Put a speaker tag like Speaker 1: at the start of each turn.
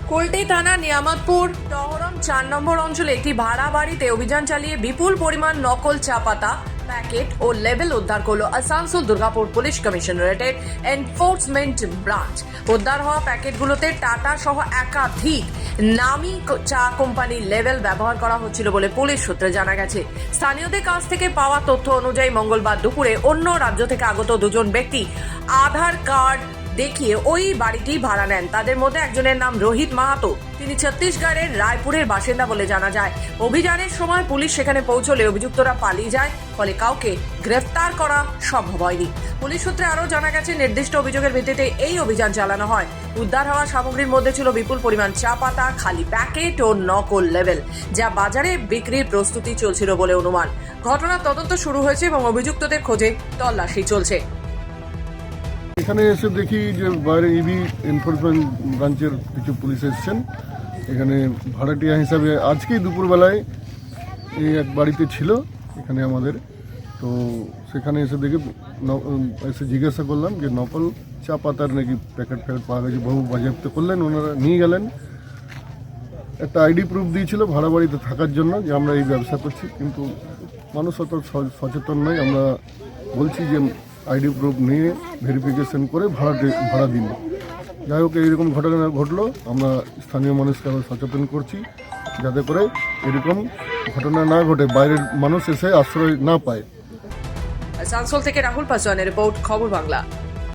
Speaker 1: কুলটি থানা নিয়ামতপুর টহরম 4 নম্বর অঞ্চলে একটি ভাড়া বাড়িতে অভিযান চালিয়ে বিপুল পরিমাণ নকল চা পাতা প্যাকেট ও লেবেল উদ্ধার করল আসানসোল দুর্গাপুর পুলিশ কমিশনারেটের এনফোর্সমেন্ট ব্রাঞ্চ। উদ্ধার হওয়া প্যাকেটগুলোতে টাটা সহ একাধিক নামী চা কোম্পানির লেবেল ব্যবহার করা হচ্ছিল বলে পুলিশ সূত্রে জানা গেছে। স্থানীয়দের কাছ থেকে পাওয়া তথ্য অনুযায়ী মঙ্গলবার দুপুরে অন্য রাজ্য থেকে আগত দুজন ব্যক্তি আধার কার্ড দেখিয়ে ওই বাড়িটি ভাড়া নেন। তাদের মধ্যে একজনের নাম রোহিত মাহাতো, তিনি ছত্তিশগড়ের রায়পুরের বাসিন্দা বলে জানা যায়। অভিযানের সময় পুলিশ সেখানে পৌঁছলে অভিযুক্তরা পালিয়ে যায়, ফলে কাউকে গ্রেফতার করা সম্ভব হয়নি। পুলিশ সূত্রে আরও জানা গেছে, নির্দিষ্ট অভিযোগের ভিত্তিতে এই অভিযান চালানো হয়। উদ্ধার হওয়া সামগ্রীর মধ্যে ছিল বিপুল পরিমাণ চা পাতা, খালি প্যাকেট ও নকল লেবেল, যা বাজারে বিক্রির প্রস্তুতি চলছিল বলে অনুমান। ঘটনার তদন্ত শুরু হয়েছে এবং অভিযুক্তদের খোঁজে তল্লাশি চলছে।
Speaker 2: এখানে এসে দেখি যে বাইরে ইবি এনফোর্সমেন্ট ব্রাঞ্চের কিছু পুলিশ এসেছেন। এখানে ভাড়াটিয়া হিসাবে আজকেই দুপুরবেলায় এই এক বাড়িতে ছিল এখানে আমাদের, তো সেখানে এসে দেখে এসে জিজ্ঞাসা করলাম যে নকল চা পাতার নাকি প্যাকেট পাওয়া গেছে, বহু বাজেয়াপ্ত করলেন। ওনারা নিয়ে গেলেন, একটা আইডি প্রুফ দিয়েছিল ভাড়া বাড়িতে থাকার জন্য যে আমরা এই ব্যবসা করছি, কিন্তু মানুষ অত সচেতন নয়। আমরা বলছি যে আইডি প্রুফ নিয়ে ভেরিফিকেশন করে ভাড়া দিন। যাই হোক, এইরকম ঘটনা ঘটলো। আমরা স্থানীয় মানুষকে আরও সচেতন করছি যাতে করে এরকম ঘটনা না ঘটে, বাইরের মানুষ এসে আশ্রয় না পায়।
Speaker 1: আসানসোল থেকে রাহুল পাসওয়ানের রিপোর্ট, খবর বাংলা।